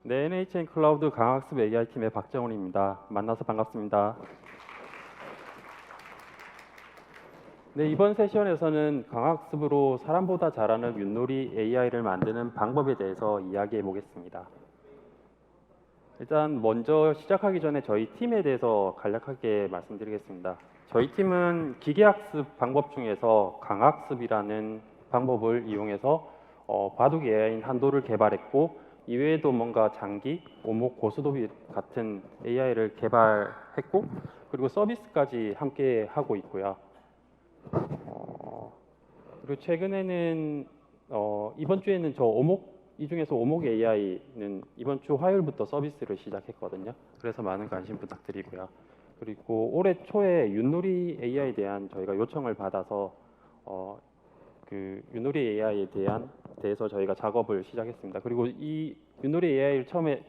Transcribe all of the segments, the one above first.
네, NHN 클라우드 강학습 AI팀의 박정훈입니다. 만나서 반갑습니다. 네, 이번 세션에서는 강학습으로 사람보다 잘하는 윷놀이 AI를 만드는 방법에 대해서 이야기해 보겠습니다. 일단 먼저 시작하기 전에 저희 팀에 대해서 간략하게 말씀드리겠습니다. 저희 팀은 기계학습 방법 중에서 강학습이라는 방법을 이용해서 바둑 AI인 한도를 개발했고, 이외에도 뭔가 장기, 오목, 고수도비 같은 AI를 개발했고, 그리고 서비스까지 함께 하고 있고요. 그리고 최근에는 이번 주에는 이 중에서 오목 AI는 이번 주 화요일부터 서비스를 시작했거든요. 그래서 많은 관심 부탁드리고요. 그리고 올해 초에 윷놀이 AI에 대한 저희가 요청을 받아서 그 윷놀이 AI에 대해서 저희가 작업을 시작했습니다. 그리고 이 윷놀이 AI를 처음에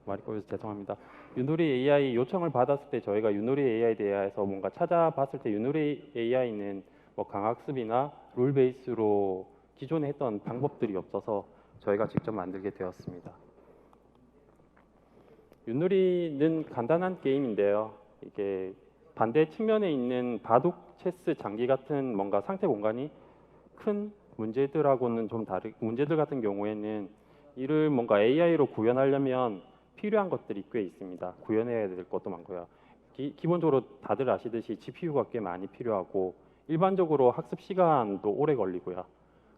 말이 꼬여서 죄송합니다. 윷놀이 AI 요청을 받았을 때 저희가 윷놀이 AI에 대해서 뭔가 찾아봤을 때 윷놀이 AI는 뭐 강학습이나 룰 베이스로 기존에 했던 방법들이 없어서 저희가 직접 만들게 되었습니다. 윷놀이는 간단한 게임인데요. 이게 반대 측면에 있는 바둑, 체스, 장기 같은 뭔가 상태 공간이 큰 문제들하고는 좀 문제들 같은 경우에는 이를 뭔가 AI로 구현하려면 필요한 것들이 꽤 있습니다. 구현해야 될 것도 많고요. 기본적으로 다들 아시듯이 GPU가 꽤 많이 필요하고, 일반적으로 학습 시간도 오래 걸리고요.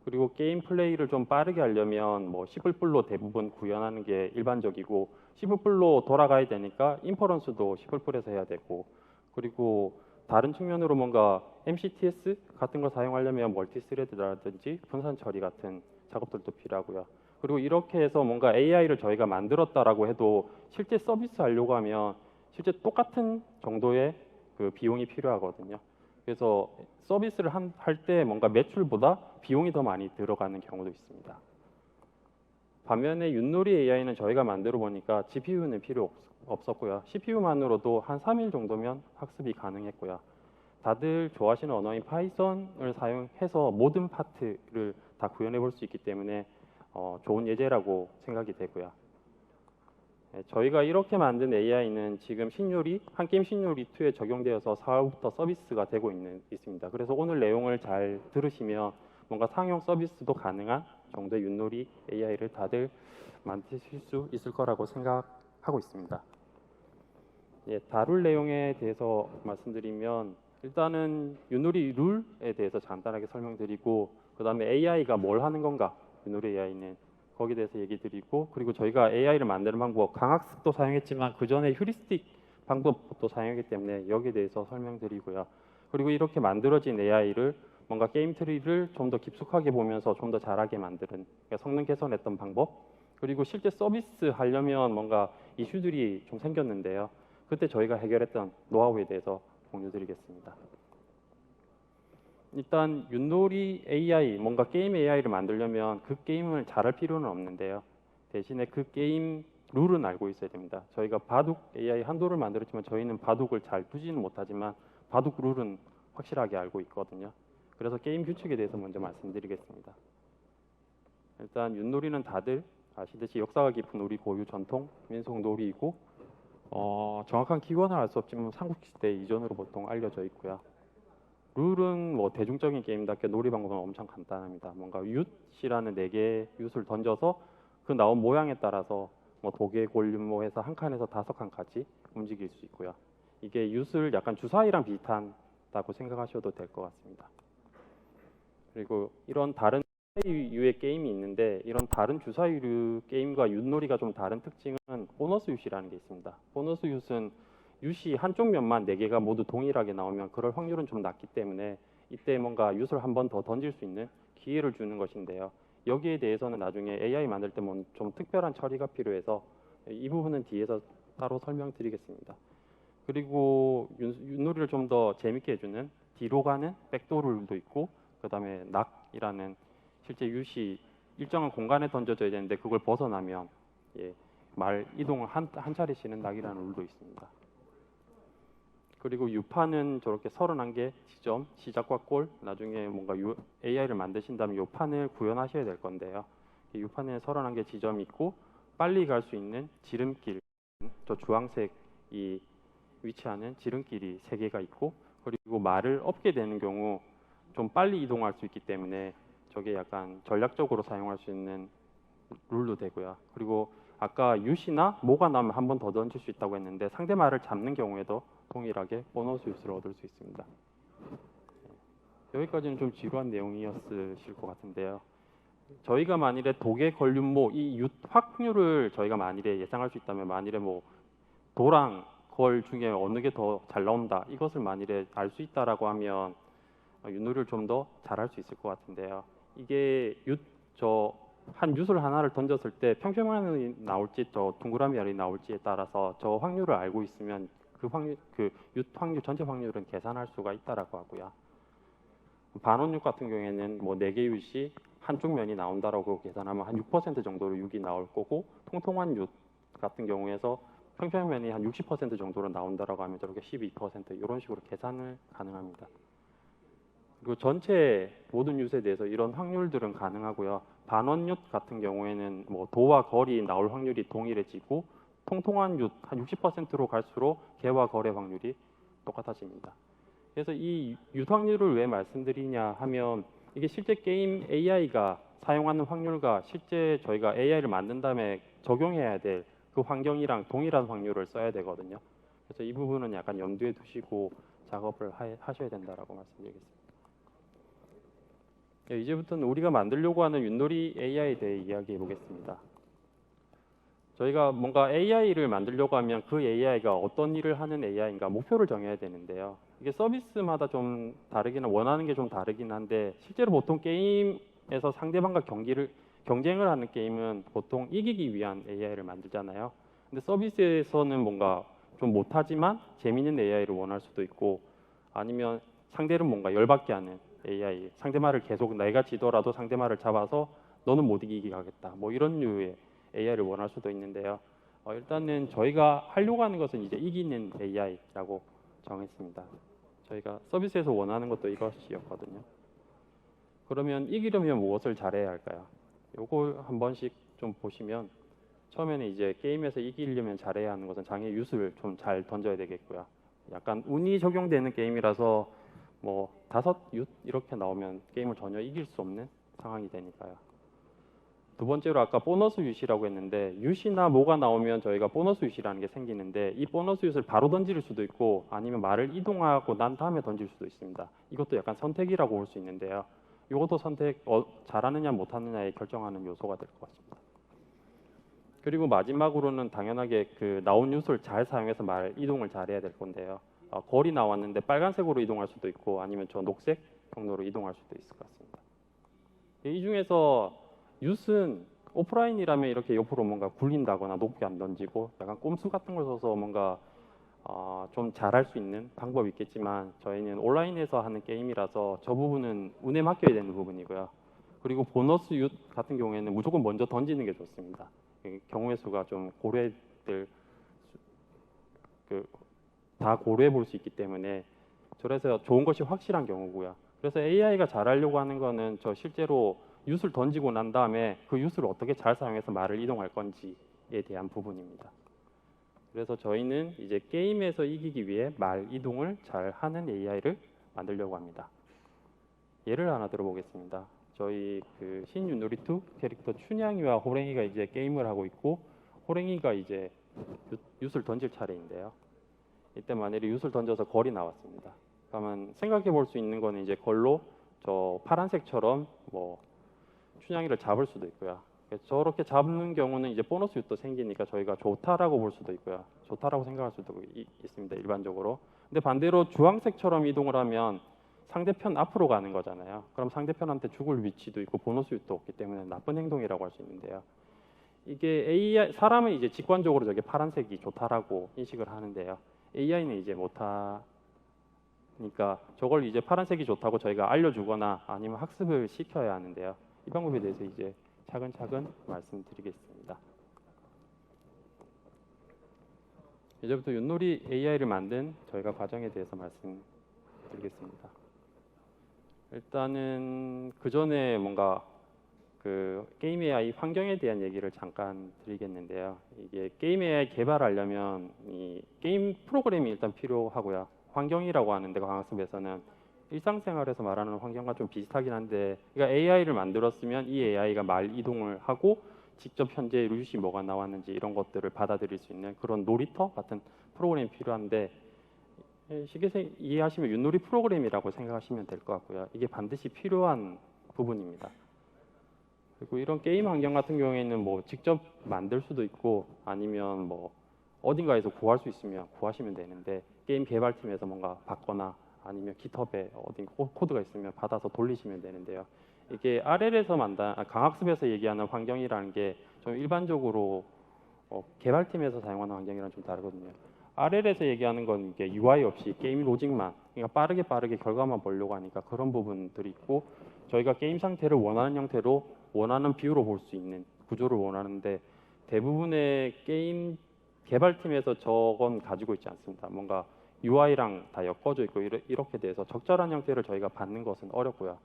그리고 게임 플레이를 좀 빠르게 하려면 뭐 C++로 대부분 구현하는 게 일반적이고, C++로 돌아가야 되니까 인퍼런스도 C++에서 해야 되고, 그리고 다른 측면으로 뭔가 MCTS 같은 걸 사용하려면 멀티스레드라든지 분산 처리 같은 작업들도 필요하고요. 그리고 이렇게 해서 뭔가 AI를 저희가 만들었다라고 해도 실제 서비스 하려고 하면 실제 똑같은 정도의 그 비용이 필요하거든요. 그래서 서비스를 할 때 뭔가 매출보다 비용이 더 많이 들어가는 경우도 있습니다. 반면에 윷놀이 AI는 저희가 만들어 보니까 GPU는 필요 없었고요. CPU만으로도 한 3일 정도면 학습이 가능했고요. 다들 좋아하시는 언어인 파이썬을 사용해서 모든 파트를 다 구현해 볼 수 있기 때문에 좋은 예제라고 생각이 되고요. 네, 저희가 이렇게 만든 AI는 지금 한게임 신요리 2에 적용되어서 4월부터 서비스가 되고 있습니다. 그래서 오늘 내용을 잘 들으시면 뭔가 상용 서비스도 가능한 정도의 윷놀이 AI를 다들 만드실 수 있을 거라고 생각하고 있습니다. 예, 다룰 내용에 대해서 말씀드리면, 일단은 윷놀이 룰에 대해서 간단하게 설명드리고, 그 다음에 AI가 뭘 하는 건가, 윷놀이 AI는 거기에 대해서 얘기 드리고, 그리고 저희가 AI를 만드는 방법, 강학습도 사용했지만 그 전에 휴리스틱 방법도 사용했기 때문에 여기에 대해서 설명드리고요. 그리고 이렇게 만들어진 AI를 뭔가 게임 트리를 좀 더 깊숙하게 보면서 좀 더 잘하게 만드는, 그러니까 성능 개선했던 방법, 그리고 실제 서비스 하려면 뭔가 이슈들이 좀 생겼는데요. 그때 저희가 해결했던 노하우에 대해서 공유드리겠습니다. 일단 윷놀이 AI, 뭔가 게임 AI를 만들려면 그 게임을 잘할 필요는 없는데요. 대신에 그 게임 룰은 알고 있어야 됩니다. 저희가 바둑 AI 한도를 만들었지만 저희는 바둑을 잘 두지는 못하지만 바둑 룰은 확실하게 알고 있거든요. 그래서 게임 규칙에 대해서 먼저 말씀드리겠습니다. 일단 윷놀이는 다들 아시듯이 역사가 깊은 우리 고유 전통 민속 놀이이고, 정확한 기원을 알 수 없지만 삼국시대 이전으로 보통 알려져 있고요. 룰은 뭐 대중적인 게임답게 놀이 방법은 엄청 간단합니다. 뭔가 윷이라는 4개의 윷을 던져서 그 나온 모양에 따라서 뭐 도개, 골륜모 해서 한 칸에서 5칸까지 움직일 수 있고요. 이게 윷을 약간 주사위랑 비슷하다고 생각하셔도 될 것 같습니다. 그리고 이런 다른 주사위류의 게임이 있는데, 이런 다른 주사위류 게임과 윷놀이가 좀 다른 특징은 보너스 윷이라는 게 있습니다. 보너스 윷은 윷이 한쪽 면만 4개가 모두 동일하게 나오면 그럴 확률은 좀 낮기 때문에 이때 뭔가 윷을 한 번 더 던질 수 있는 기회를 주는 것인데요. 여기에 대해서는 나중에 AI 만들 때 좀 특별한 처리가 필요해서 이 부분은 뒤에서 따로 설명드리겠습니다. 그리고 윷놀이를 좀 더 재밌게 해주는 뒤로 가는 백도어 룰도 있고, 그 다음에 낙이라는 실제 윷이 일정한 공간에 던져져야 되는데 그걸 벗어나면 말 이동을 한 차례 쉬는 낙이라는 룰도 있습니다. 그리고 U판은 저렇게 31개 지점, 시작과 골, 나중에 뭔가 AI를 만드신다면 이 판을 구현하셔야 될 건데요. 이 U판에 31개 지점이 있고 빨리 갈 수 있는 지름길, 저 주황색이 위치하는 지름길이 3개가 있고, 그리고 말을 업게 되는 경우 좀 빨리 이동할 수 있기 때문에 저게 약간 전략적으로 사용할 수 있는 룰도 되고요. 그리고 아까 유시나 모가 나오면 한 번 더 던질 수 있다고 했는데 상대 말을 잡는 경우에도 동일하게 보너스 유스를 얻을 수 있습니다. 여기까지는 좀 지루한 내용이었으실 것 같은데요. 저희가 만일에 독의 걸륜모 이 확률을 저희가 만일에 예상할 수 있다면, 만일에 뭐 도랑 걸 중에 어느 게 더 잘 나온다, 이것을 만일에 알 수 있다라고 하면 윷놀이를 좀 더 잘할 수 있을 것 같은데요. 이게 한 윷을 하나를 던졌을 때 평평면이 나올지 저 동그라미 알이 나올지에 따라서 저 확률을 알고 있으면 그 확률, 윷 확률 전체 확률은 계산할 수가 있다라고 하고요. 반원육 같은 경우에는 뭐 4개 윷이 한쪽 면이 나온다라고 계산하면 한 6% 정도로 윷이 나올 거고, 통통한 윷 같은 경우에서 평평면이 한 60% 정도로 나온다라고 하면 저렇게 12% 이런 식으로 계산을 가능합니다. 그리고 전체 모든 윷에 대해서 이런 확률들은 가능하고요. 반원윷 같은 경우에는 뭐 도와 걸이 나올 확률이 동일해지고, 통통한 윷 한 60%로 갈수록 개와 걸의 확률이 똑같아집니다. 그래서 이 윷 확률을 왜 말씀드리냐 하면, 이게 실제 게임 AI가 사용하는 확률과 실제 저희가 AI를 만든 다음에 적용해야 될 그 환경이랑 동일한 확률을 써야 되거든요. 그래서 이 부분은 약간 염두에 두시고 작업을 하셔야 된다라고 말씀드리겠습니다. 이제부터는 우리가 만들려고 하는 윷놀이 AI에 대해 이야기해 보겠습니다. 저희가 뭔가 AI를 만들려고 하면 그 AI가 어떤 일을 하는 AI인가 목표를 정해야 되는데요. 이게 서비스마다 좀 다르기는, 원하는 게 좀 다르긴 한데, 실제로 보통 게임에서 상대방과 경쟁을 하는 게임은 보통 이기기 위한 AI를 만들잖아요. 근데 서비스에서는 뭔가 좀 못하지만 재밌는 AI를 원할 수도 있고, 아니면 상대를 뭔가 열받게 하는 AI, 상대 말을 계속 내가 지더라도 상대 말을 잡아서 너는 못 이기게 하겠다, 뭐 이런 류의 AI를 원할 수도 있는데요. 일단은 저희가 하려고 하는 것은 이제 이기는 AI라고 정했습니다. 저희가 서비스에서 원하는 것도 이것이었거든요. 그러면 이기려면 무엇을 잘해야 할까요? 요걸 한 번씩 좀 보시면, 처음에는 이제 게임에서 이기려면 잘해야 하는 것은 장애 윷을 좀 잘 던져야 되겠고요. 약간 운이 적용되는 게임이라서 뭐 5윷 이렇게 나오면 게임을 전혀 이길 수 없는 상황이 되니까요. 두 번째로 아까 보너스 윷이라고 했는데, 윷이나 뭐가 나오면 저희가 보너스 윷이라는 게 생기는데, 이 보너스 윷을 바로 던질 수도 있고 아니면 말을 이동하고 난 다음에 던질 수도 있습니다. 이것도 약간 선택이라고 볼 수 있는데요. 이것도 선택 잘하느냐 못하느냐에 결정하는 요소가 될 것 같습니다. 그리고 마지막으로는 당연하게 그 나온 윷을 잘 사용해서 말 이동을 잘해야 될 건데요. 거리 나왔는데 빨간색으로 이동할 수도 있고 아니면 저 녹색 경로로 이동할 수도 있을 것 같습니다. 이 중에서 윷은 오프라인이라면 이렇게 옆으로 뭔가 굴린다거나 높게 안 던지고 약간 꼼수 같은 걸 써서 뭔가 좀 잘할 수 있는 방법이 있겠지만, 저희는 온라인에서 하는 게임이라서 저 부분은 운에 맡겨야 되는 부분이고요. 그리고 보너스 윷 같은 경우에는 무조건 먼저 던지는 게 좋습니다. 경우의 수가 좀 다 고려해 볼 수 있기 때문에, 그래서 좋은 것이 확실한 경우고요. 그래서 AI가 잘하려고 하는 거는 저 실제로 윷을 던지고 난 다음에 그 윷을 어떻게 잘 사용해서 말을 이동할 건지에 대한 부분입니다. 그래서 저희는 이제 게임에서 이기기 위해 말 이동을 잘 하는 AI를 만들려고 합니다. 예를 하나 들어보겠습니다. 저희 그 신윷놀이2 캐릭터 춘향이와 호랭이가 이제 게임을 하고 있고, 호랭이가 이제 윷을 던질 차례인데요. 이때 만약에 윷을 던져서 걸이 나왔습니다. 그러면 생각해 볼 수 있는 거는 이제 걸로 저 파란색처럼 뭐 춘향이를 잡을 수도 있고요. 저렇게 잡는 경우는 이제 보너스 윷도 생기니까 저희가 좋다라고 볼 수도 있고요. 좋다라고 생각할 수도 있습니다. 일반적으로. 근데 반대로 주황색처럼 이동을 하면 상대편 앞으로 가는 거잖아요. 그럼 상대편한테 죽을 위치도 있고 보너스 윷도 없기 때문에 나쁜 행동이라고 할 수 있는데요. 이게 AI 사람은 이제 직관적으로 저게 파란색이 좋다라고 인식을 하는데요. AI는 이제 못하니까 저걸 이제 파란색이 좋다고 저희가 알려주거나 아니면 학습을 시켜야 하는데요. 이 방법에 대해서 이제 차근차근 말씀드리겠습니다. 이제부터 윷놀이 AI를 만든 저희가 과정에 대해서 말씀드리겠습니다. 일단은 그 전에 뭔가 그 게임 AI 환경에 대한 얘기를 잠깐 드리겠는데요. 이게 게임 AI 개발하려면 이 게임 프로그램이 일단 필요하고요. 환경이라고 하는데 과학습에서는 일상생활에서 말하는 환경과 좀 비슷하긴 한데, 그러니까 AI를 만들었으면 이 AI가 말 이동을 하고 직접 현재 루시 뭐가 나왔는지 이런 것들을 받아들일 수 있는 그런 놀이터 같은 프로그램이 필요한데, 쉽게 이해하시면 윷놀이 프로그램이라고 생각하시면 될 것 같고요. 이게 반드시 필요한 부분입니다. 그리고 이런 게임 환경 같은 경우에는 뭐 직접 만들 수도 있고 아니면 뭐 어딘가에서 구할 수 있으면 구하시면 되는데, 게임 개발팀에서 뭔가 받거나 아니면 깃허브에 어딘 코드가 있으면 받아서 돌리시면 되는데요. 이게 RL에서 강학습에서 얘기하는 환경이라는 게 좀 일반적으로 개발팀에서 사용하는 환경이랑 좀 다르거든요. RL에서 얘기하는 건 이게 UI 없이 게임 로직만, 그러니까 빠르게 결과만 보려고 하니까 그런 부분들이 있고, 저희가 게임 상태를 원하는 형태로 원하는 뷰로 볼 수 있는 구조를 원하는데, 대부분의 게임 개발팀에서 저건 가지고 있지 않습니다. 뭔가 UI랑 다 엮어져 있고 이렇게 돼서 적절한 형태를 저희가 받는 것은 어렵고요.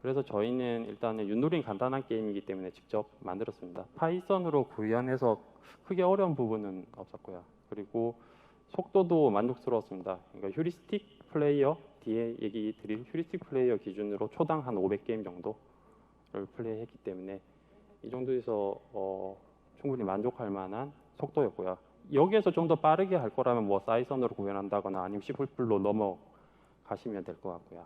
그래서 저희는 일단은 윷놀이는 간단한 게임이기 때문에 직접 만들었습니다. 파이썬으로 구현해서 크게 어려운 부분은 없었고요. 그리고 속도도 만족스러웠습니다. 그러니까 휴리스틱 플레이어, 뒤에 얘기 드릴 휴리스틱 플레이어 기준으로 초당 한 500게임 정도를 플레이했기 때문에 이 정도에서 충분히 만족할 만한 속도였고요. 여기에서 좀 더 빠르게 할 거라면 뭐 사이선으로 구현한다거나 아니면 C++로 넘어가시면 될 것 같고요.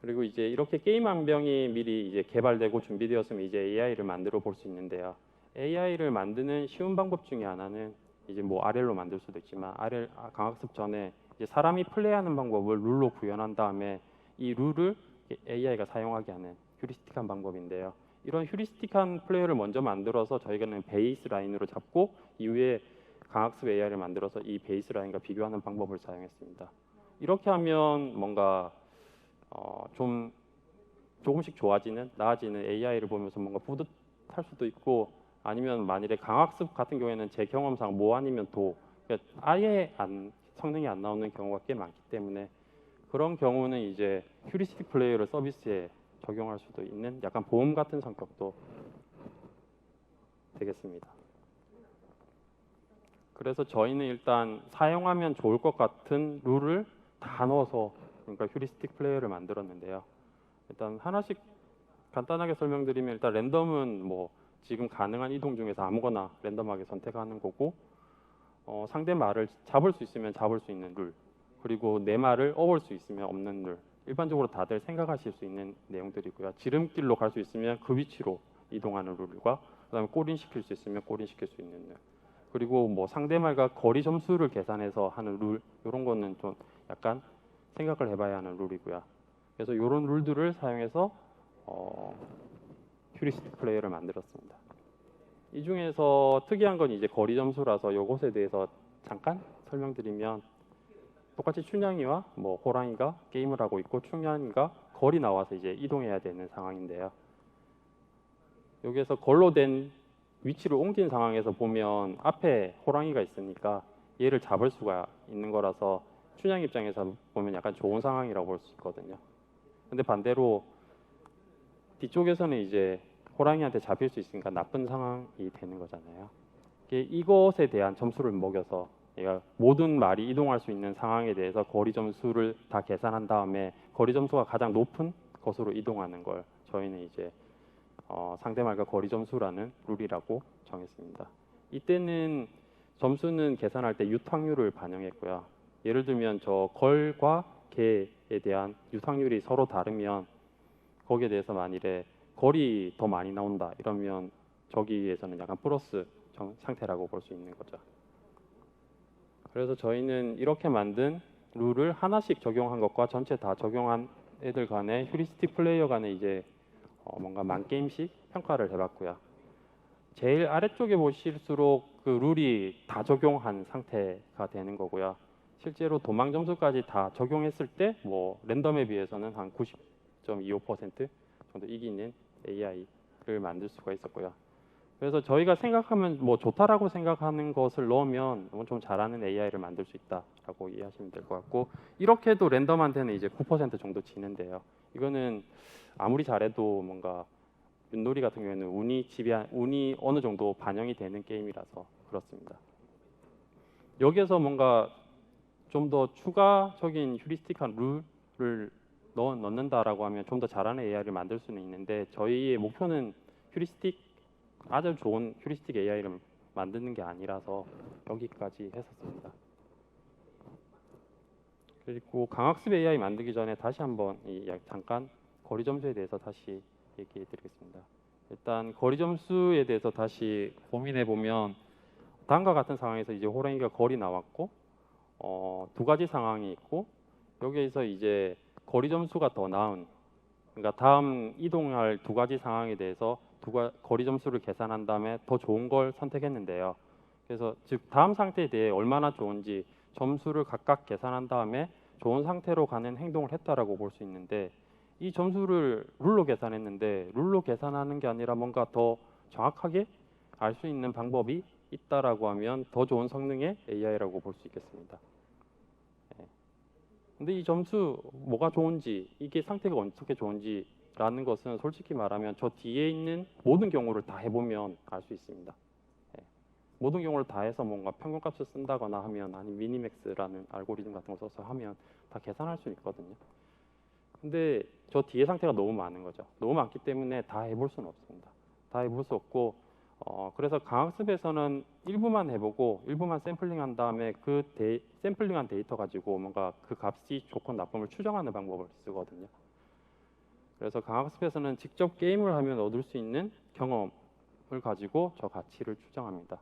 그리고 이제 이렇게 게임 환경이 미리 이제 개발되고 준비되었으면 이제 AI를 만들어 볼 수 있는데요. AI를 만드는 쉬운 방법 중에 하나는 이제 뭐 RL로 만들 수도 있지만, RL 강학습 전에 이제 사람이 플레이하는 방법을 룰로 구현한 다음에 이 룰을 AI가 사용하게 하는 휴리스틱한 방법인데요. 이런 휴리스틱한 플레이어를 먼저 만들어서 저희가는 베이스 라인으로 잡고 이후에 강학습 AI를 만들어서 이 베이스 라인과 비교하는 방법을 사용했습니다. 이렇게 하면 뭔가 좀 조금씩 좋아지는, 나아지는 AI를 보면서 뭔가 뿌듯할 수도 있고, 아니면 만일에 강학습 같은 경우에는 제 경험상 뭐 아니면 그러니까 아예 성능이 안 나오는 경우가 꽤 많기 때문에, 그런 경우는 이제 휴리스틱 플레이어를 서비스에 적용할 수도 있는 약간 보험 같은 성격도 되겠습니다. 그래서 저희는 일단 사용하면 좋을 것 같은 룰을 다 넣어서, 그러니까 휴리스틱 플레이어를 만들었는데요. 일단 하나씩 간단하게 설명드리면, 일단 랜덤은 뭐 지금 가능한 이동 중에서 아무거나 랜덤하게 선택하는 거고, 상대 말을 잡을 수 있으면 잡을 수 있는 룰, 그리고 내 말을 업을 수 있으면 없는 룰, 일반적으로 다들 생각하실 수 있는 내용들이고요. 지름길로 갈 수 있으면 그 위치로 이동하는 룰과, 그다음에 골인시킬 수 있으면 골인시킬 수 있는 룰, 그리고 뭐 상대말과 거리 점수를 계산해서 하는 룰, 이런 거는 좀 약간 생각을 해봐야 하는 룰이고요. 그래서 이런 룰들을 사용해서 휴리스틱 플레이어를 만들었습니다. 이 중에서 특이한 건 이제 거리 점수라서 이것에 대해서 잠깐 설명드리면, 똑같이 춘향이와 뭐 호랑이가 게임을 하고 있고 춘향이가 거리 나와서 이제 이동해야 되는 상황인데요. 여기에서 걸로 된 위치를 옮긴 상황에서 보면 앞에 호랑이가 있으니까 얘를 잡을 수가 있는 거라서 춘향 입장에서 보면 약간 좋은 상황이라고 볼 수 있거든요. 근데 반대로 뒤쪽에서는 이제 호랑이한테 잡힐 수 있으니까 나쁜 상황이 되는 거잖아요. 이것에 대한 점수를 먹여서 얘가 모든 말이 이동할 수 있는 상황에 대해서 거리 점수를 다 계산한 다음에 거리 점수가 가장 높은 것으로 이동하는 걸 저희는 이제 상대말과 거리 점수라는 룰이라고 정했습니다. 이때는 점수는 계산할 때 유탁률을 반영했고요. 예를 들면 저 걸과 개에 대한 유탁률이 서로 다르면 거기에 대해서 만일에 걸이 더 많이 나온다 이러면 저기에서는 약간 플러스 상태라고 볼 수 있는 거죠. 그래서 저희는 이렇게 만든 룰을 하나씩 적용한 것과 전체 다 적용한 애들 간의 휴리스틱 플레이어 간에 이제 뭔가 만 게임씩 평가를 해봤고요. 제일 아래쪽에 보실수록 그 룰이 다 적용한 상태가 되는 거고요. 실제로 도망 점수까지 다 적용했을 때 뭐 랜덤에 비해서는 한 90.25% 정도 이기는 AI를 만들 수가 있었고요. 그래서 저희가 생각하면 뭐 좋다라고 생각하는 것을 넣으면 좀 잘하는 AI를 만들 수 있다라고 이해하시면 될 것 같고, 이렇게도 랜덤한테는 이제 9% 정도 지는데요. 이거는 아무리 잘해도 뭔가 윷놀이 같은 경우에는 운이 어느 정도 반영이 되는 게임이라서 그렇습니다. 여기에서 뭔가 좀 더 추가적인 휴리스틱한 룰을 넣는다라고 하면 좀 더 잘하는 AI를 만들 수는 있는데, 저희의 목표는 아주 좋은 휴리스틱 AI를 만드는 게 아니라서 여기까지 했었습니다. 그리고 강학습 AI 만들기 전에 다시 한번 잠깐 거리 점수에 대해서 다시 얘기해 드리겠습니다. 일단 거리 점수에 대해서 다시 고민해 보면, 다음과 같은 상황에서 이제 호랑이가 거리 나왔고 두 가지 상황이 있고, 여기에서 이제 거리 점수가 더 나은, 그러니까 다음 이동할 두 가지 상황에 대해서 거리 점수를 계산한 다음에 더 좋은 걸 선택했는데요. 그래서 즉 다음 상태에 대해 얼마나 좋은지 점수를 각각 계산한 다음에 좋은 상태로 가는 행동을 했다라고 볼 수 있는데, 이 점수를 룰로 계산했는데 룰로 계산하는 게 아니라 뭔가 더 정확하게 알 수 있는 방법이 있다라고 하면 더 좋은 성능의 AI라고 볼 수 있겠습니다. 근데 이 점수 뭐가 좋은지, 이게 상태가 어떻게 좋은지라는 것은 솔직히 말하면 저 뒤에 있는 모든 경우를 다 해보면 알 수 있습니다. 모든 경우를 다 해서 뭔가 평균값을 쓴다거나 하면, 아니 미니맥스라는 알고리즘 같은 거 써서 하면 다 계산할 수 있거든요. 근데 저 뒤에 상태가 너무 많은 거죠. 너무 많기 때문에 다 해볼 수는 없습니다. 다 해볼 수 없고, 그래서 강학습에서는 일부만 해보고 일부만 샘플링한 다음에 샘플링한 데이터 가지고 뭔가 그 값이 좋고 나쁨을 추정하는 방법을 쓰거든요. 그래서 강학습에서는 직접 게임을 하면 얻을 수 있는 경험을 가지고 저 가치를 추정합니다.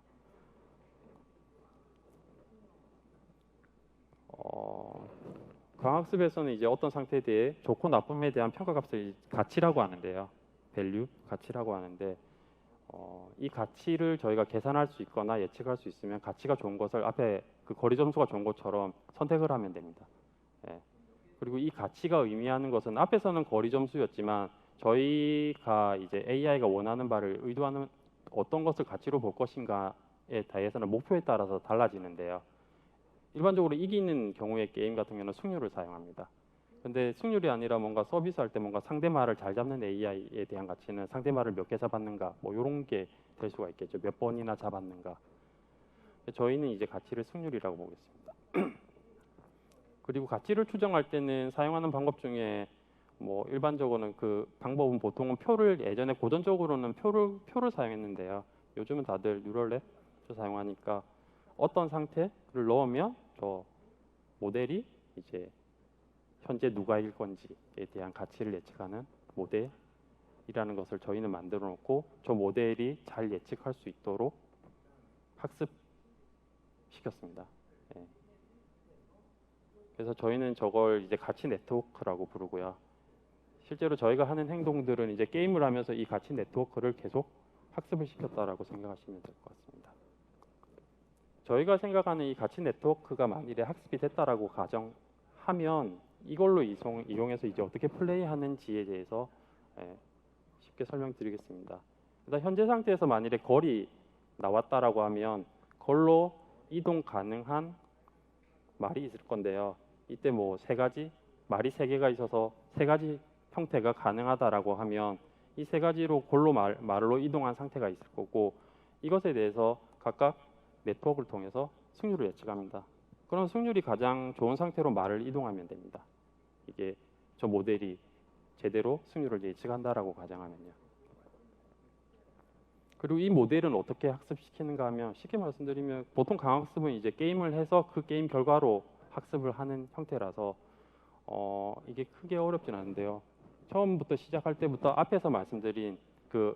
강학습에서는 이제 어떤 상태에 대해 좋고 나쁨에 대한 평가값을 가치라고 하는데요. 밸류, 가치라고 하는데, 이 가치를 저희가 계산할 수 있거나 예측할 수 있으면 가치가 좋은 것을 앞에 그 거리 점수가 좋은 것처럼 선택을 하면 됩니다. 예. 그리고 이 가치가 의미하는 것은 앞에서는 거리 점수였지만 저희가 이제 AI가 원하는 바를 의도하는 어떤 것을 가치로 볼 것인가에 대해서는 목표에 따라서 달라지는데요. 일반적으로 이기는 경우의 게임 같은 경우는 승률을 사용합니다. 근데 승률이 아니라 뭔가 서비스할 때 뭔가 상대 말을 잘 잡는 AI에 대한 가치는 상대 말을 몇 개 잡았는가, 뭐 이런 게 될 수가 있겠죠. 몇 번이나 잡았는가. 저희는 이제 가치를 승률이라고 보겠습니다. 그리고 가치를 추정할 때는 사용하는 방법 중에 뭐 일반적으로는 그 방법은 보통은 예전에 고전적으로는 표를 사용했는데요. 요즘은 다들 뉴럴넷 사용하니까 어떤 상태를 넣으면 저 모델이 이제 현재 누가 이길 건지에 대한 가치를 예측하는 모델이라는 것을 저희는 만들어 놓고, 저 모델이 잘 예측할 수 있도록 학습시켰습니다. 예. 그래서 저희는 저걸 이제 가치 네트워크라고 부르고요. 실제로 저희가 하는 행동들은 이제 게임을 하면서 이 가치 네트워크를 계속 학습을 시켰다라고 생각하시면 될 것 같습니다. 저희가 생각하는 이 가치 네트워크가 만일에 학습이 됐다라고 가정하면 이걸로 이용해서 이제 어떻게 플레이하는지에 대해서 쉽게 설명드리겠습니다. 일단 현재 상태에서 만일에 거리 나왔다라고 하면 걸로 이동 가능한 말이 있을 건데요. 이때 뭐 말이 세 개가 있어서 세 가지 형태가 가능하다라고 하면 이 세 가지로 말로 이동한 상태가 있을 거고, 이것에 대해서 각각 네트워크를 통해서 승률을 예측합니다. 그럼 승률이 가장 좋은 상태로 말을 이동하면 됩니다. 이게 저 모델이 제대로 승률을 예측한다라고 가정하면요. 그리고 이 모델은 어떻게 학습시키는가 하면, 쉽게 말씀드리면 보통 강학습은 이제 게임을 해서 그 게임 결과로 학습을 하는 형태라서 이게 크게 어렵진 않은데요. 처음부터 시작할 때부터 앞에서 말씀드린 그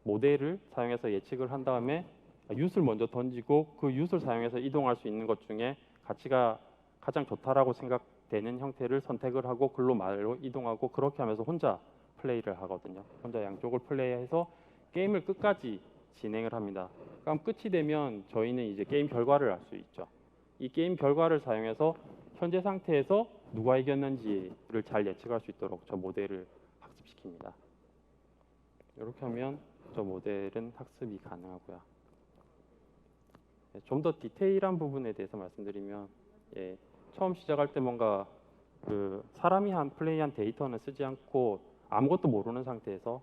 모델을 사용해서 예측을 한 다음에 윷을 먼저 던지고 그 윷을 사용해서 이동할 수 있는 것 중에 가치가 가장 좋다라고 생각되는 형태를 선택을 하고 글로 말로 이동하고, 그렇게 하면서 혼자 플레이를 하거든요. 혼자 양쪽을 플레이해서 게임을 끝까지 진행을 합니다. 그럼 끝이 되면 저희는 이제 게임 결과를 알 수 있죠. 이 게임 결과를 사용해서 현재 상태에서 누가 이겼는지를 잘 예측할 수 있도록 저 모델을 학습시킵니다. 이렇게 하면 저 모델은 학습이 가능하고요. 좀 더 디테일한 부분에 대해서 말씀드리면, 처음 시작할 때 뭔가 그 사람이 플레이한 데이터는 쓰지 않고 아무것도 모르는 상태에서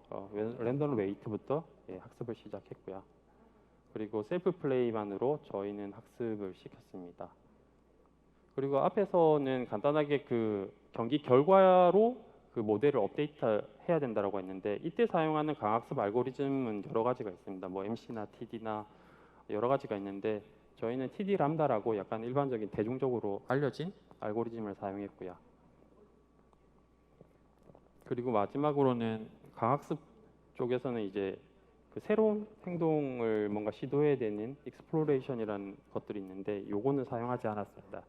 랜덤 웨이트부터 학습을 시작했고요. 그리고 셀프 플레이만으로 저희는 학습을 시켰습니다. 그리고 앞에서는 간단하게 그 경기 결과로 그 모델을 업데이트 해야 된다고 했는데, 이때 사용하는 강학습 알고리즘은 여러 가지가 있습니다. 뭐 MC나 TD나 여러 가지가 있는데, 저희는 TD 람다라고 약간 일반적인 대중적으로 알려진 알고리즘을 사용했고요. 그리고 마지막으로는 강학습 쪽에서는 이제 그 새로운 행동을 뭔가 시도해야 되는 익스플로레이션이라는 것들이 있는데, 요거는 사용하지 않았습니다.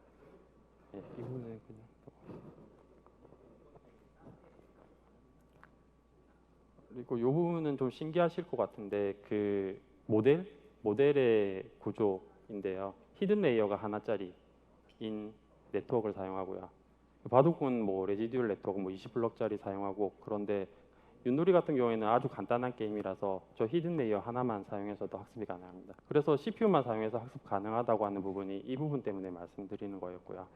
이 부분은 그냥. 그리고 이 부분은 좀 신기하실 것 같은데, 그 모델의 구조인데요. 히든 레이어가 하나짜리인 네트워크를 사용하고요. 바둑은 뭐 레지듀얼 네트워크 뭐 20블럭짜리 사용하고, 그런데 윷놀이 같은 경우에는 아주 간단한 게임이라서 저 히든 레이어 하나만 사용해서도 학습이 가능합니다. 그래서 CPU만 사용해서 학습 가능하다고 하는 부분이 이 부분 때문에 말씀드리는 거였고요.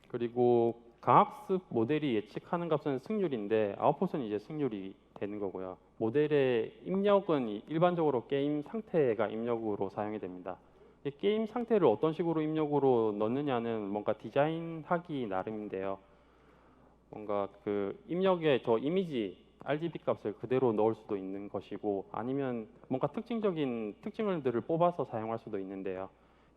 그리고 강학습 모델이 예측하는 값은 승률인데, 아웃풋은 이제 승률이 되는 거고요. 모델의 입력은 일반적으로 게임 상태가 입력으로 사용이 됩니다. 이 게임 상태를 어떤 식으로 입력으로 넣느냐는 뭔가 디자인하기 나름인데요. 뭔가 그 입력에 저 이미지 RGB 값을 그대로 넣을 수도 있는 것이고, 아니면 뭔가 특징적인 특징들을 뽑아서 사용할 수도 있는데요.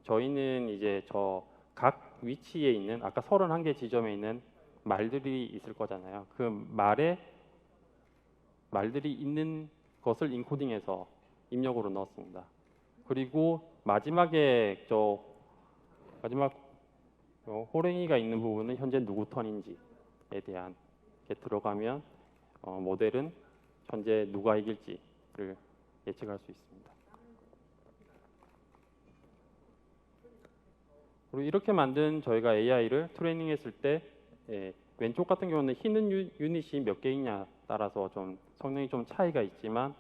저희는 이제 저 각 위치에 있는 아까 31개 지점에 있는 말들이 있을 거잖아요. 그 말들이 있는 것을 인코딩해서 입력으로 넣었습니다. 그리고 마지막에 마지막 호랭이가 있는 부분은 현재 누구 턴인지에 대한 게 들어가면 모델은 현재 누가 이길지를 예측할 수 있습니다. 그리고 이렇게 만든 저희가 AI를 트레이닝했을 때, 왼쪽 같은 경우는 히든 유닛이 몇 개이냐 따라서 좀 성능이 좀 차이가 있지만,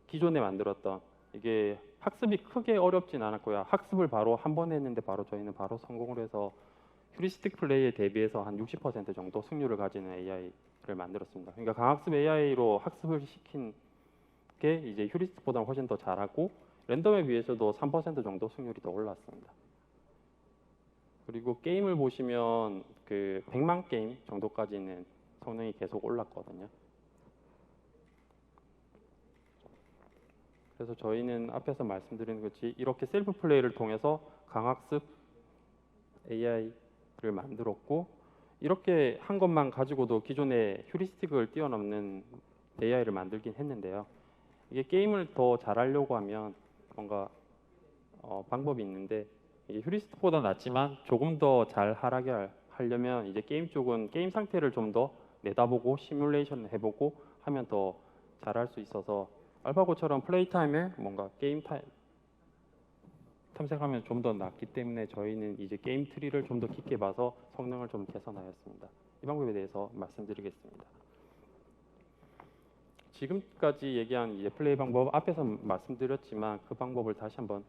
기존에 만들었던 이게 학습이 크게 어렵진 않았고요. 학습을 바로 한 번 했는데 바로 저희는 바로 성공을 해서 휴리스틱 플레이에 대비해서 한 60% 정도 승률을 가지는 AI를 만들었습니다. 그러니까 강학습 AI로 학습을 시킨 게 이제 휴리스틱보다 훨씬 더 잘하고, 랜덤에 비해서도 3% 정도 승률이 더 올랐습니다. 그리고 게임을 보시면 그 100만 게임 정도까지는 성능이 계속 올랐거든요. 그래서 저희는 앞에서 말씀드린 것이 이렇게 셀프 플레이를 통해서 강학습 AI를 만들었고, 이렇게 한 것만 가지고도 기존의 휴리스틱을 뛰어넘는 AI를 만들긴 했는데요. 이게 게임을 더 잘하려고 하면 뭔가 방법이 있는데, 이게 휴리스틱보다 낫지만 조금 더 잘 하려면 이제 게임 쪽은 게임 상태를 좀 더 내다보고 시뮬레이션을 해보고 하면 더 잘할 수 있어서, 알파고처럼 플레이 타임에 뭔가 게임 타임 탐색하면 좀 더 낫기 때문에 저희는 이제 게임 트리를 좀 더 깊게 봐서 성능을 좀 개선하였습니다. 이 방법에 대해서 말씀드리겠습니다. 지금까지 얘기한 이제 플레이 방법 앞에서 말씀드렸지만, 그 방법을 다시 한번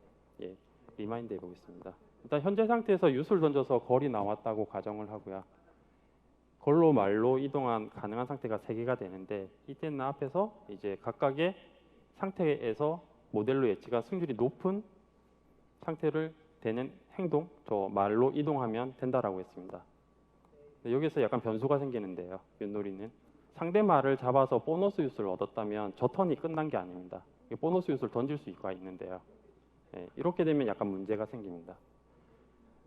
리마인드 해보겠습니다. 일단 현재 상태에서 윷을 던져서 거리 나왔다고 가정을 하고요. 걸로 말로 이동한 가능한 상태가 3개가 되는데, 이때는 앞에서 이제 각각의 상태에서 모델로 예측한 승률이 높은 상태를 되는 행동, 저 말로 이동하면 된다라고 했습니다. 여기서 약간 변수가 생기는데요. 윷놀이는 상대 말을 잡아서 보너스 윷을 얻었다면 저 턴이 끝난 게 아닙니다. 보너스 윷을 던질 수가 있는데요. 이렇게 되면 약간 문제가 생깁니다.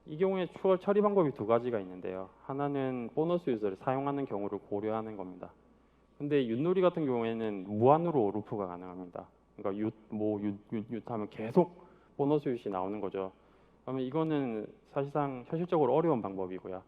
이 경우에 추월 처리 방법이 2가지가 있는데요. 하나는 보너스 윷을 사용하는 경우를 고려하는 겁니다. 근데 윷놀이 같은 경우에는 무한으로 루프가 가능합니다. 그러니까 윷 하면 계속 보너스 윷이 나오는 거죠. 그러면 이거는 사실상 현실적으로 어려운 방법이고요.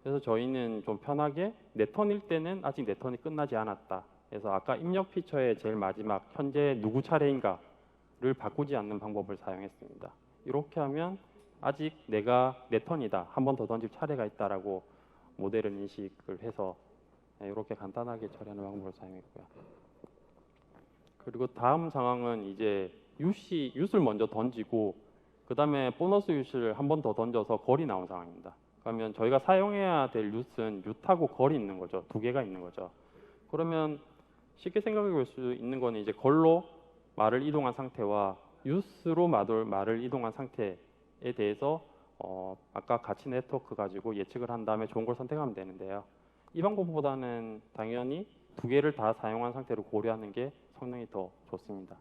그래서 저희는 좀 편하게 내 턴일 때는 아직 내 턴이 끝나지 않았다. 그래서 아까 입력 피처의 제일 마지막 현재 누구 차례인가를 바꾸지 않는 방법을 사용했습니다. 이렇게 하면 아직 내가 내 턴이다, 한 번 더 던질 차례가 있다라고 모델을 인식을 해서 이렇게 간단하게 처리하는 방법을 사용했고요. 그리고 다음 상황은 이제 윷을 먼저 던지고 그 다음에 보너스 윷을 한 번 더 던져서 걸이 나온 상황입니다. 그러면 저희가 사용해야 될 윷은 윷하고 걸이 있는 거죠. 두 개가 있는 거죠. 그러면 쉽게 생각해 볼 수 있는 거는 이제 걸로 말을 이동한 상태와 윷으로 말을 이동한 상태에 대해서 아까 가치 네트워크 가지고 예측을 한 다음에 좋은 걸 선택하면 되는데요. 이 방법보다는 당연히 두 개를 다 사용한 상태로 고려하는 게 성능이 더 좋습니다.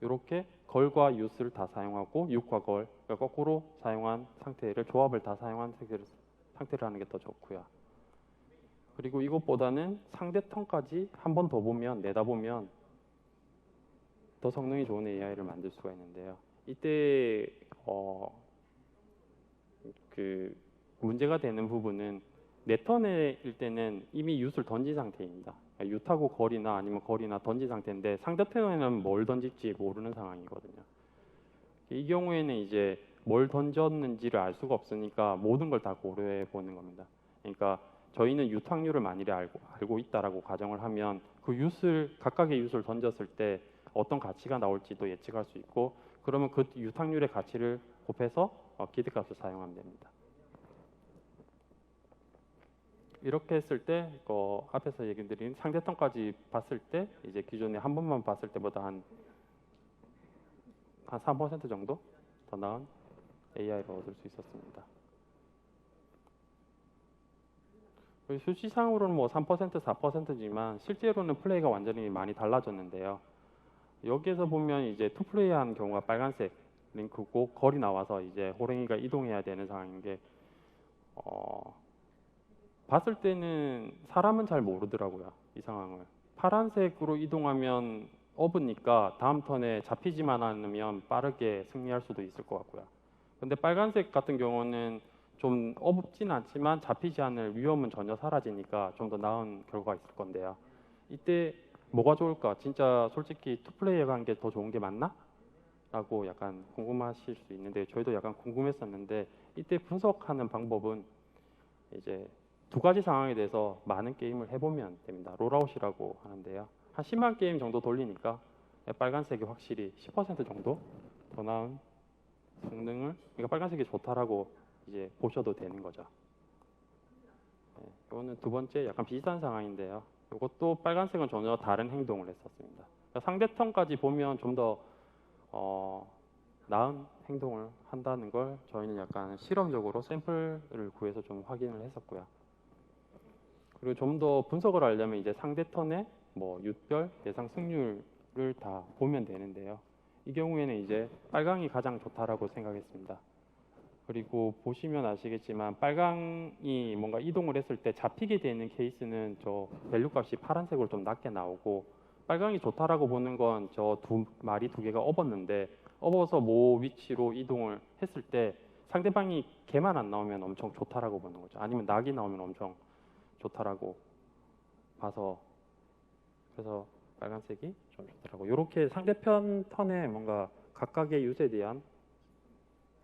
이렇게 걸과 윷을 다 사용하고 윷과 걸 그러니까 거꾸로 사용한 상태를 조합을 다 사용한 상태를 하는 게 더 좋고요. 그리고 이것보다는 상대 턴까지 한 번 더 보면 내다보면 더 성능이 좋은 AI를 만들 수가 있는데요. 이때 그 문제가 되는 부분은 내 턴일 때는 이미 윷을 던진 상태입니다. 윷하고 거리나 아니면 거리나 던진 상태인데 상대 턴에는 뭘 던질지 모르는 상황이거든요. 이 경우에는 이제 뭘 던졌는지를 알 수가 없으니까 모든 걸 다 고려해 보는 겁니다. 그러니까 저희는 윷 확률을 만일에 알고 있다라고 가정을 하면 그 각각의 윷을 던졌을 때 어떤 가치가 나올지도 예측할 수 있고 그러면 그 윷 확률의 가치를 곱해서 기대값을 사용하면 됩니다. 이렇게 했을 때 앞에서 얘기 드린 상대턴까지 봤을 때 이제 기존에 한 번만 봤을 때보다 한 3% 정도 더 나은 AI를 얻을 수 있었습니다. 수치상으로는 뭐 3%, 4%지만 실제로는 플레이가 완전히 많이 달라졌는데요. 여기에서 보면 이제 투플레이한 경우가 빨간색 링크고 걸이 나와서 이제 호랭이가 이동해야 되는 상황인 게 봤을 때는 사람은 잘 모르더라고요. 이 상황을. 파란색으로 이동하면 업으니까 다음 턴에 잡히지만 않으면 빠르게 승리할 수도 있을 것 같고요. 근데 빨간색 같은 경우는 좀 어둡진 않지만 잡히지 않을 위험은 전혀 사라지니까 좀 더 나은 결과가 있을 건데요. 이때 뭐가 좋을까? 진짜 솔직히 투플레이어 간 게 더 좋은 게 맞나? 라고 약간 궁금하실 수 있는데 저희도 약간 궁금했었는데 이때 분석하는 방법은 이제 두 가지 상황에 대해서 많은 게임을 해보면 됩니다. 롤아웃이라고 하는데요. 한 10만 게임 정도 돌리니까 빨간색이 확실히 10% 정도 더 나은 성능을 그러니까 빨간색이 좋다라고 이제 보셔도 되는 거죠. 이거는 두 번째 약간 비슷한 상황인데요. 이것도 빨간색은 전혀 다른 행동을 했었습니다. 그러니까 상대 턴까지 보면 좀 더 나은 행동을 한다는 걸 저희는 약간 실험적으로 샘플을 구해서 좀 확인을 했었고요. 그리고 좀 더 분석을 하려면 이제 상대 턴의 뭐 윷별 예상 승률을 다 보면 되는데요. 이 경우에는 이제 빨강이 가장 좋다라고 생각했습니다. 그리고 보시면 아시겠지만 빨강이 뭔가 이동을 했을 때 잡히게 되는 케이스는 저 밸류 값이 파란색으로 좀 낮게 나오고 빨강이 좋다라고 보는 건 저 말이 두 개가 업었는데 업어서 모 위치로 이동을 했을 때 상대방이 개만 안 나오면 엄청 좋다라고 보는 거죠. 아니면 낙이 나오면 엄청 좋다라고 봐서 그래서 빨간색이 좀 좋더라고. 이렇게 상대편 턴에 뭔가 각각의 윷에 대한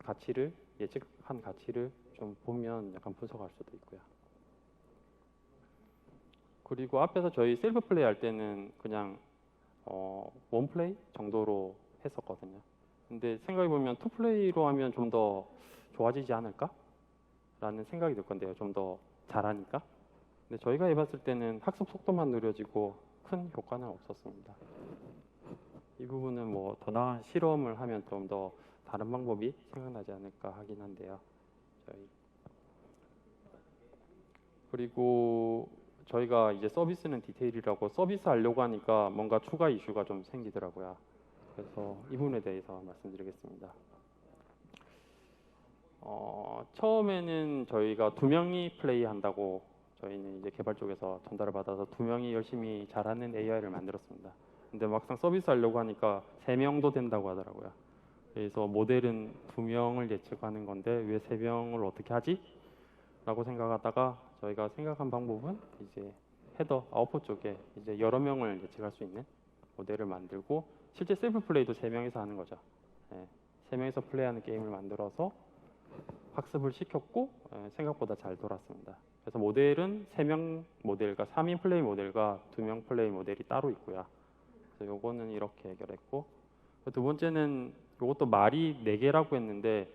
가치를 예측한 가치를 좀 보면 약간 분석할 수도 있고요. 그리고 앞에서 저희 셀프 플레이 할 때는 그냥 원 플레이 정도로 했었거든요. 근데 생각해 보면 투 플레이로 하면 좀 더 좋아지지 않을까? 라는 생각이 들 건데요. 좀 더 잘하니까. 근데 저희가 해봤을 때는 학습 속도만 느려지고 큰 효과는 없었습니다. 이 부분은 뭐 더 나은 실험을 하면 좀 더 다른 방법이 생각나지 않을까 하긴 한데요. 그리고 저희가 이제 서비스는 디테일이라고 서비스 하려고 하니까 뭔가 추가 이슈가 좀 생기더라고요. 그래서 이 부분에 대해서 말씀드리겠습니다. 처음에는 저희가 2명이 플레이한다고 저희는 이제 개발 쪽에서 전달을 받아서 2명이 열심히 잘하는 AI를 만들었습니다. 근데 막상 서비스 하려고 하니까 3명도 된다고 하더라고요. 그래서 모델은 2명을 예측하는 건데 왜 3명을 어떻게 하지? 라고 생각하다가 저희가 생각한 방법은 이제 헤더 아웃풋 쪽에 이제 여러 명을 예측할 수 있는 모델을 만들고 실제 셀프 플레이도 3명이서 하는 거죠. 네, 3명이서 플레이하는 게임을 만들어서 학습을 시켰고 생각보다 잘 돌았습니다. 그래서 모델은 3명 모델과 3인 플레이 모델과 2명 플레이 모델이 따로 있고요. 그래서 요거는 이렇게 해결했고, 두 번째는 요것도 말이 4개라고 했는데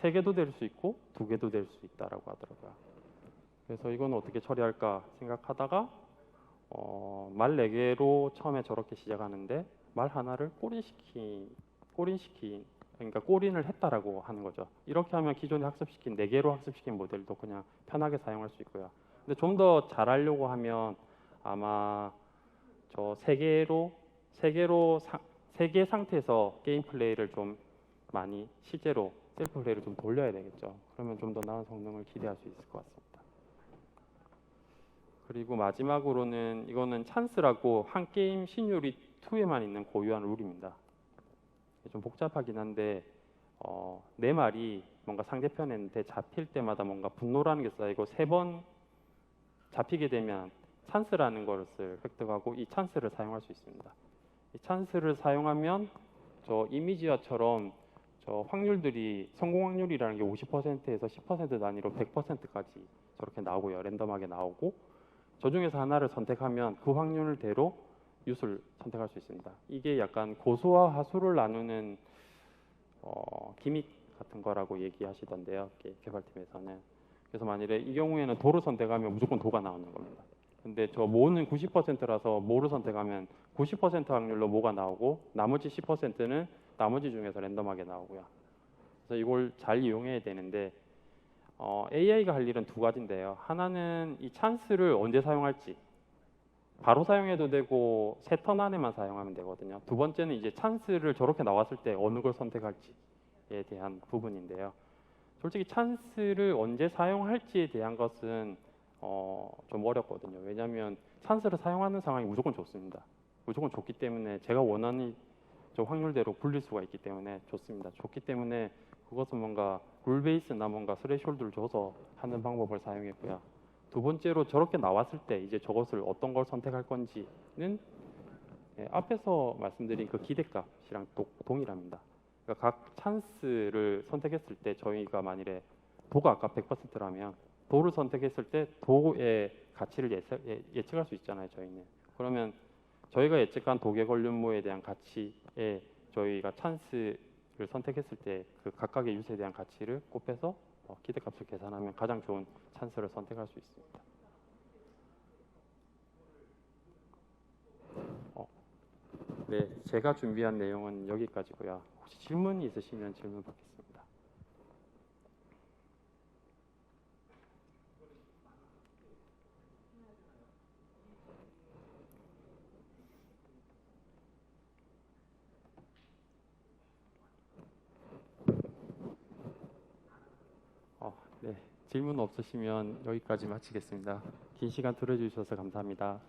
3개도 될 수 있고 2개도 될 수 있다라고 하더라고요. 그래서 이건 어떻게 처리할까 생각하다가 말 4개로 처음에 저렇게 시작하는데 말 하나를 꼬린시킨, 그러니까 꼬린을 했다라고 하는 거죠. 이렇게 하면 기존에 학습시킨 4개로 학습시킨 모델도 그냥 편하게 사용할 수 있고요. 근데 좀 더 잘하려고 하면 아마 저 3개 상태에서 게임 플레이를 좀 많이 실제로 셀프 플레이를 좀 돌려야 되겠죠. 그러면 좀 더 나은 성능을 기대할 수 있을 것 같습니다. 그리고 마지막으로는 이거는 찬스라고 한 게임 신유리 2에만 있는 고유한 룰입니다. 좀 복잡하긴 한데 내 말이 뭔가 상대편한테 잡힐 때마다 뭔가 분노라는 게 쌓이고 3번 잡히게 되면 찬스라는 것을 획득하고 이 찬스를 사용할 수 있습니다. 이 찬스를 사용하면 저 이미지화처럼 저 확률들이 성공 확률이라는 게 50%에서 10% 단위로 100%까지 저렇게 나오고요. 랜덤하게 나오고 저 중에서 하나를 선택하면 그 확률대로 유수를 선택할 수 있습니다. 이게 약간 고수와 하수를 나누는 기믹 같은 거라고 얘기하시던데요. 개발팀에서는. 그래서 만일에 이 경우에는 도를 선택하면 무조건 도가 나오는 겁니다. 근데 저 모는 90%라서 모를 선택하면 90% 확률로 모가 나오고 나머지 10%는 나머지 중에서 랜덤하게 나오고요. 그래서 이걸 잘 이용해야 되는데 AI가 할 일은 2가지인데요. 하나는 이 찬스를 언제 사용할지 바로 사용해도 되고 3턴 안에만 사용하면 되거든요. 두 번째는 이제 찬스를 저렇게 나왔을 때 어느 걸 선택할지에 대한 부분인데요. 솔직히 찬스를 언제 사용할지에 대한 것은 좀 어렵거든요. 왜냐하면 찬스를 사용하는 상황이 무조건 좋습니다. 무조건 좋기 때문에 제가 원하는 저 확률대로 굴릴 수가 있기 때문에 좋습니다. 좋기 때문에 그것은 뭔가 룰 베이스나 뭔가 스레숄드를 줘서 하는 방법을 사용했고요. 두 번째로 저렇게 나왔을 때 이제 저것을 어떤 걸 선택할 건지는 앞에서 말씀드린 그 기대값이랑 동일합니다. 그러니까 각 찬스를 선택했을 때 저희가 만일에 도가 아까 100%라면 도를 선택했을 때 도의 가치를 예측할 수 있잖아요. 저희는. 그러면 저희가 예측한 독의 걸림모에 대한 가치에 저희가 찬스를 선택했을 때 그 각각의 유수에 대한 가치를 곱해서 기대값을 계산하면 가장 좋은 찬스를 선택할 수 있습니다. 네, 제가 준비한 내용은 여기까지고요. 혹시 질문 있으시면 질문 받겠습니다. 네, 질문 없으시면 여기까지 마치겠습니다. 긴 시간 들어주셔서 감사합니다.